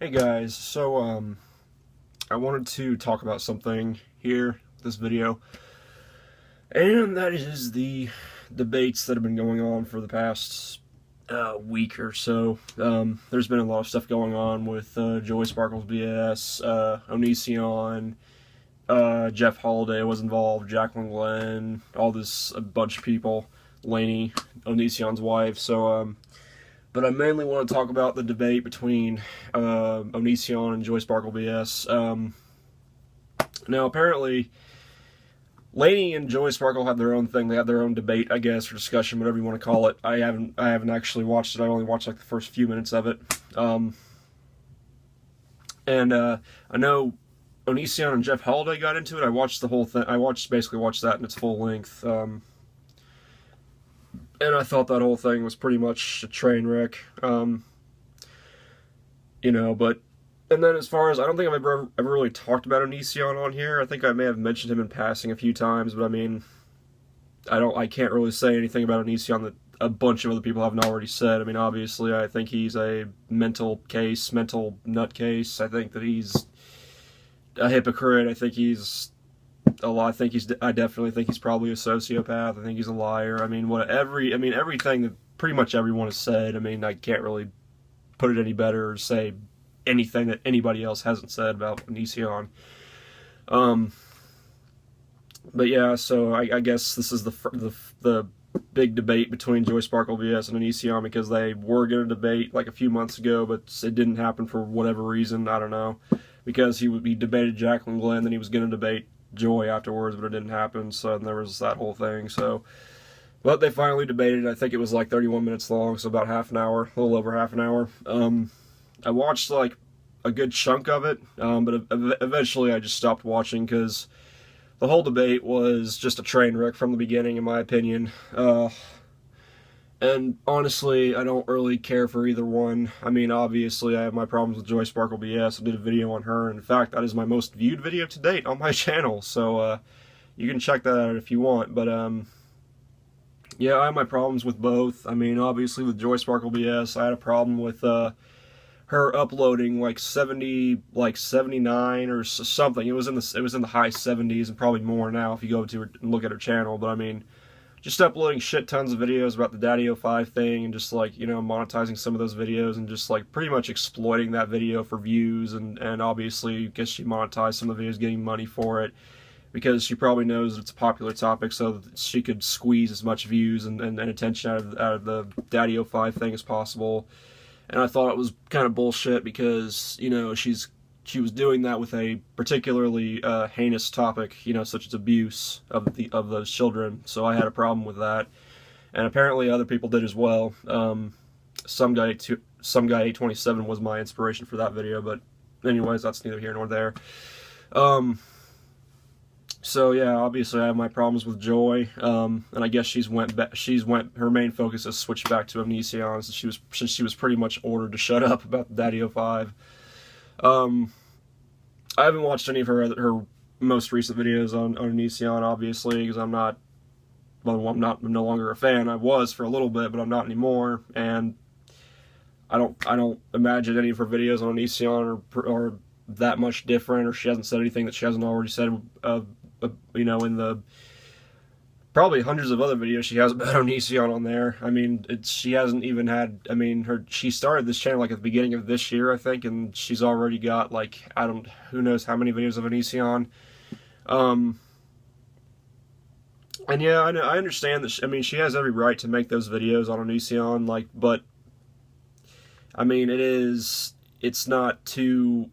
Hey guys, I wanted to talk about something here, this video, and that is the debates that have been going on for the past week or so. There's been a lot of stuff going on with Joey Sparkle's BS, Onision, Jeff Holiday was involved, Jacqueline Glenn, a bunch of people, Lainey, Onision's wife, but I mainly want to talk about the debate between Onision and Joy Sparkle BS. Now, apparently, Lainey and Joy Sparkle have their own thing. They have their own debate, I guess, or discussion, whatever you want to call it. I haven't actually watched it. I only watched like the first few minutes of it. I know Onision and Jeff Holiday got into it. I watched the whole thing. Basically watched that in its full length. And I thought that whole thing was pretty much a train wreck, but, and then as far as, I don't think I've ever really talked about Onision on here. I think I may have mentioned him in passing a few times, but I mean, I can't really say anything about Onision that a bunch of other people haven't already said. I mean, obviously, I think he's a mental nutcase. I think that he's a hypocrite. I definitely think he's probably a sociopath. I think he's a liar. I mean, everything that pretty much everyone has said. I mean, I can't really put it any better or say anything that anybody else hasn't said about Onision. But yeah, so I guess this is the big debate between Joy Sparkle BS and Onision, because they were going to debate like a few months ago, but it didn't happen for whatever reason. I don't know, because he debated Jacqueline Glenn, then he was going to debate Joy afterwards, but it didn't happen, so there was that whole thing. But they finally debated. I think it was like 31 minutes long, so about half an hour, a little over half an hour. I watched like a good chunk of it, but eventually I just stopped watching because the whole debate was just a train wreck from the beginning, in my opinion. And honestly, I don't really care for either one. I mean, obviously, I have my problems with Joy Sparkle BS. I did a video on her, and in fact, that is my most viewed video to date on my channel, so you can check that out if you want. But yeah, I have my problems with both. I mean, obviously, with Joy Sparkle BS, I had a problem with her uploading like 79 or something. It was in the high 70s and probably more now if you go to her and look at her channel. But I mean, just uploading shit tons of videos about the Daddy-O5 thing, and just like, monetizing some of those videos, and just like pretty much exploiting that video for views, and obviously, I guess she monetized some of the videos, getting money for it, because she probably knows that it's a popular topic, so that she could squeeze as much views and attention out of the Daddy-O5 thing as possible. And I thought it was kind of bullshit because, she was doing that with a particularly heinous topic, such as abuse of those children. So I had a problem with that, and apparently other people did as well. Some guy 827 was my inspiration for that video, but anyways, that's neither here nor there. So yeah, obviously I have my problems with Joy, and I guess her main focus has switched back to Onision, since she was pretty much ordered to shut up about the Daddy-O5. I haven't watched any of her most recent videos on Onision, obviously, because I'm no longer a fan. I was for a little bit, but I'm not anymore, and I don't imagine any of her videos on Onision are that much different, or she hasn't said anything that she hasn't already said, in the probably hundreds of other videos she has about Onision on there. I mean, she hasn't even had, she started this channel like at the beginning of this year, I think, and she's already got like, who knows how many videos of Onision. And yeah, I understand that, she has every right to make those videos on Onision, but, it's not too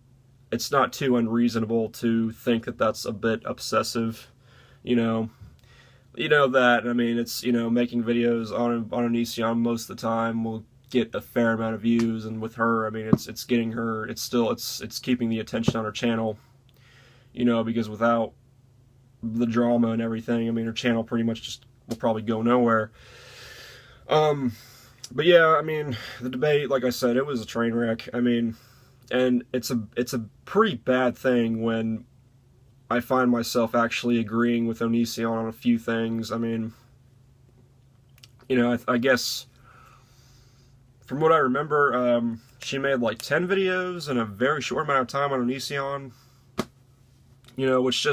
unreasonable to think that that's a bit obsessive, that, it's, making videos on Onision most of the time will get a fair amount of views, and with her, it's getting her, it's keeping the attention on her channel, because without the drama and everything, her channel pretty much just will probably go nowhere. But yeah, the debate, like I said, it was a train wreck, and it's a pretty bad thing when I find myself actually agreeing with Onision on a few things. I guess from what I remember, she made like 10 videos in a very short amount of time on Onision, you know, which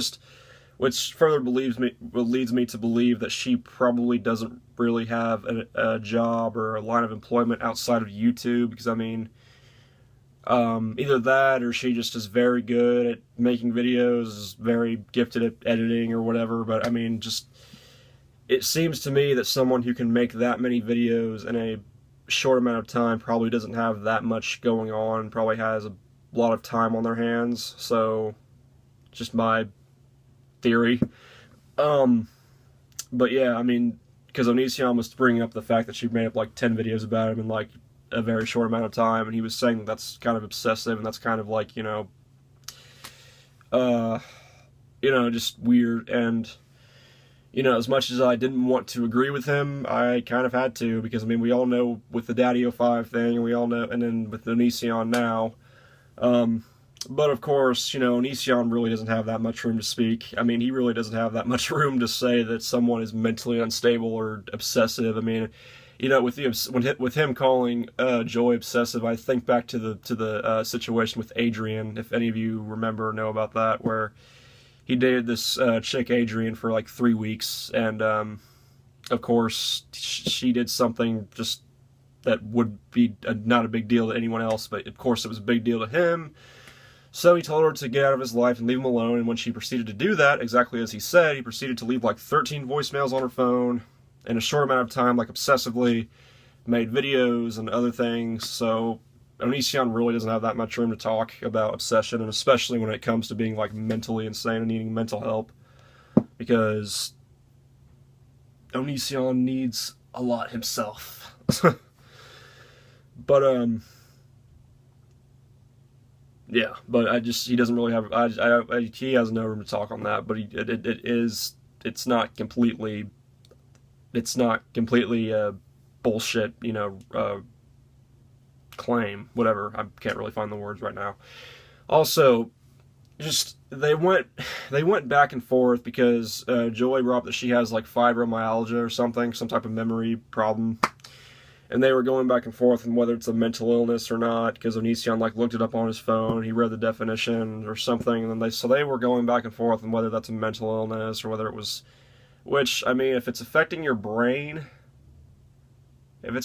further leads me to believe that she probably doesn't really have a job or a line of employment outside of YouTube, because I mean, either that or she just is very good at making videos, is very gifted at editing or whatever. But I mean, just, it seems to me that someone who can make that many videos in a short amount of time probably doesn't have that much going on, probably has a lot of time on their hands. So, just my theory. But yeah, I mean, because Onision was bringing up the fact that she made up like 10 videos about him in like a very short amount of time, and he was saying that that's kind of obsessive, and that's kind of like, you know, just weird. And, you know, as much as I didn't want to agree with him, I kind of had to, because I mean, we all know with the Daddy05 thing, and we all know, and then with Onision now, but of course, you know, Onision really doesn't have that much room to speak. I mean, he really doesn't have that much room to say that someone is mentally unstable or obsessive. I mean, you know, with him calling Joy obsessive, I think back to the situation with Adrian, if any of you remember or know about that, where he dated this chick Adrian for like 3 weeks, and of course she did something just that would be not a big deal to anyone else, but of course it was a big deal to him. So he told her to get out of his life and leave him alone, and when she proceeded to do that, exactly as he said, he proceeded to leave like 13 voicemails on her phone in a short amount of time, like obsessively, made videos and other things. So Onision really doesn't have that much room to talk about obsession, and especially when it comes to being like mentally insane and needing mental help, because Onision needs a lot himself. But yeah, but he doesn't really have, he has no room to talk on that, but it's not completely bullshit, you know, claim, whatever, I can't really find the words right now. Also, just, they went back and forth, because Joy brought up that she has like fibromyalgia or something, some type of memory problem, and they were going back and forth on whether it's a mental illness or not, because Onision like looked it up on his phone, he read the definition or something, and then they were going back and forth on whether that's a mental illness or whether it was, which, I mean, if it's affecting your brain, and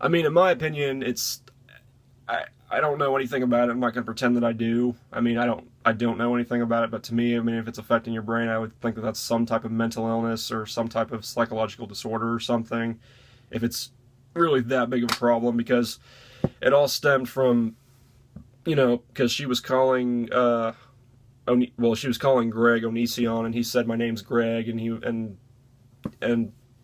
I mean, in my opinion, I don't know anything about it. I'm not going to pretend that I do. I mean, I don't know anything about it, but to me, I mean, if it's affecting your brain, I would think that that's some type of mental illness or some type of psychological disorder or something, if it's really that big of a problem, because it all stemmed from, you know, because she was calling, she was calling Greg Onision, and he said, "My name's Greg," and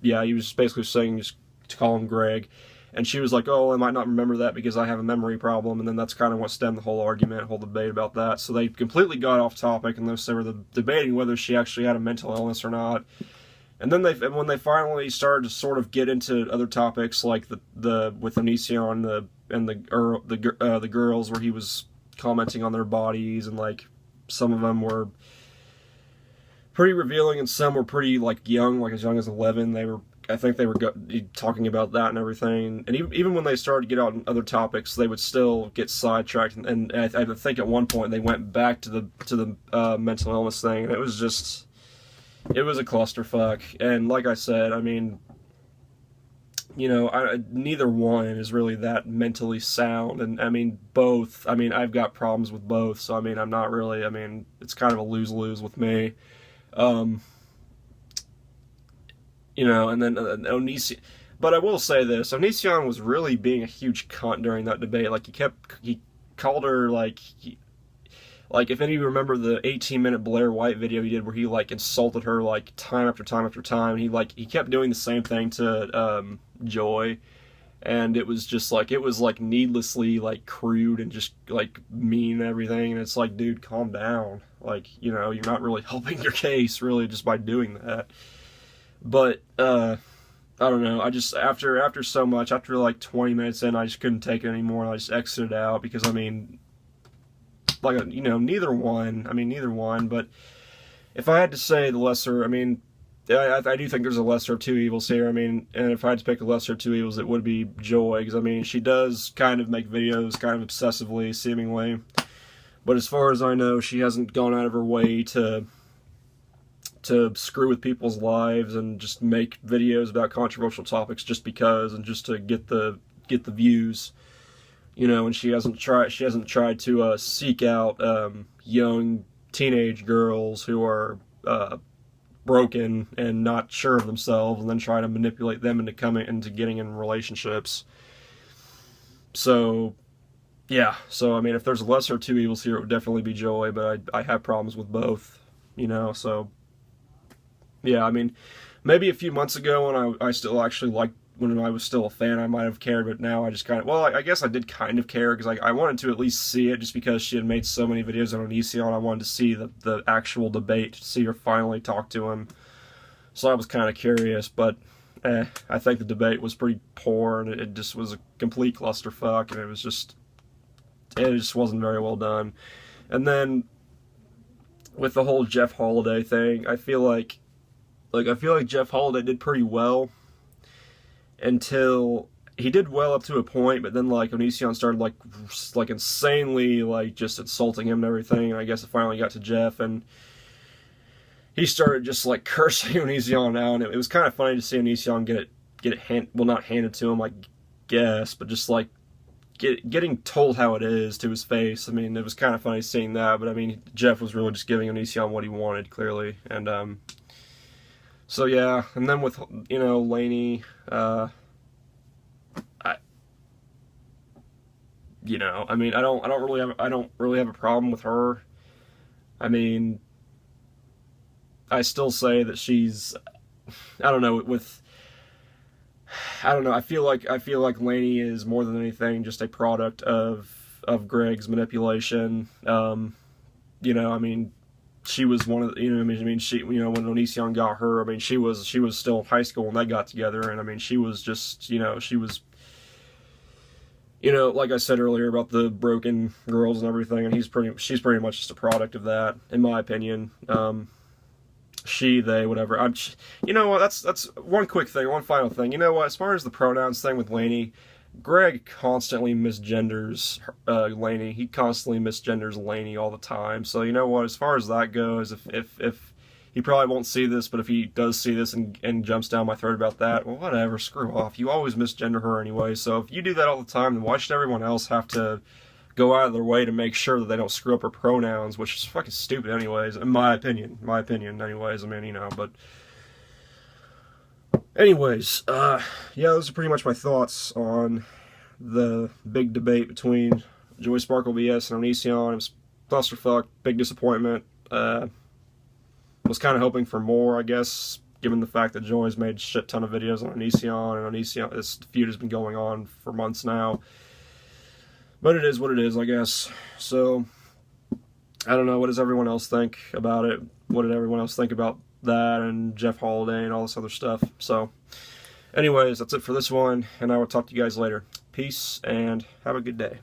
yeah, he was basically saying just to call him Greg. And she was like, "Oh, I might not remember that because I have a memory problem," and then that's kind of what stemmed the whole argument, whole debate about that. So they completely got off topic, and they were debating whether she actually had a mental illness or not. And then when they finally started to sort of get into other topics, like with Onision and the girls, where he was commenting on their bodies, and like some of them were pretty revealing, and some were pretty like young, like as young as 11. I think they were talking about that and everything, and even when they started to get out on other topics, they would still get sidetracked. And I think at one point they went back to the mental illness thing, and it was a clusterfuck. And like I said, I mean, you know, neither one is really that mentally sound, and I mean both. I mean, I've got problems with both, so I mean, I'm not really. I mean, it's kind of a lose-lose with me. You know, and then Onision, but I will say this, Onision was really being a huge cunt during that debate. Like, he called her, like, if any of you remember the 18-minute Blair White video he did where he, like, insulted her, like, time after time after time, he kept doing the same thing to, Joy, and it was just, like, needlessly, like, crude and just, like, mean and everything, and it's like, dude, calm down. Like, you know, you're not really helping your case, really, just by doing that. But, I don't know, I just, after so much, after like 20 minutes in, I just couldn't take it anymore, and I just exited out, because, I mean, like, you know, neither one, but if I had to say the lesser, I mean, yeah, I do think there's a lesser of two evils here. I mean, and if I had to pick a lesser of two evils, it would be Joy, because I mean, she does kind of make videos kind of obsessively, seemingly, but as far as I know, she hasn't gone out of her way to screw with people's lives and just make videos about controversial topics just because, and just to get the views, you know. And she hasn't tried to seek out young teenage girls who are broken and not sure of themselves, and then try to manipulate them into getting in relationships. So yeah, so I mean, if there's a lesser of two evils here, it would definitely be Joy, but I have problems with both, you know. So yeah, I mean, maybe a few months ago when I still actually liked, when I was still a fan, I might have cared, but now I just kind of, well, I guess I did kind of care, because I wanted to at least see it, just because she had made so many videos on Onision. I wanted to see the actual debate, to see her finally talk to him. So I was kind of curious, but I think the debate was pretty poor, and it just was a complete clusterfuck, and it just wasn't very well done. And then with the whole Jeff Holiday thing, I feel like Jeff Holiday did pretty well until he did well up to a point, but then like Onision started like insanely like just insulting him and everything, and I guess it finally got to Jeff, and he started just like cursing Onision out, and it was kind of funny to see Onision get it not handed to him, I guess, but just like getting told how it is to his face. I mean, it was kind of funny seeing that, but I mean, Jeff was really just giving Onision what he wanted, clearly. And so yeah, and then with, you know, Lainey, you know, I mean, I don't really have a problem with her. I mean, I still say that she's, I don't know, I feel like Lainey is more than anything just a product of Greg's manipulation. You know, I mean, she was one of the, you know, I mean, she, you know, when Onision got her, I mean, she was still in high school when they got together, and I mean, she was just, you know, she was, you know, like I said earlier about the broken girls and everything, and she's pretty much just a product of that, in my opinion. She, they, whatever. You know what? That's one quick thing, one final thing. You know what? As far as the pronouns thing with Lainey, Greg constantly misgenders Lainey. He constantly misgenders Lainey all the time. So you know what? As far as that goes, if he probably won't see this, but if he does see this and jumps down my throat about that, well, whatever. Screw off. You always misgender her anyway. So if you do that all the time, then why should everyone else have to go out of their way to make sure that they don't screw up her pronouns, which is fucking stupid anyways, in my opinion. Anyways, I mean, you know, but anyways, yeah, those are pretty much my thoughts on the big debate between Joy Sparkle BS and Onision. It was clusterfuck, big disappointment. Was kind of hoping for more, I guess, given the fact that Joy's made a shit ton of videos on Onision, and Onision, this feud has been going on for months now. But it is what it is, I guess. So, I don't know, what does everyone else think about it? What did everyone else think about that and Jeff Holiday and all this other stuff? So, anyways, that's it for this one, and I will talk to you guys later. Peace, and have a good day.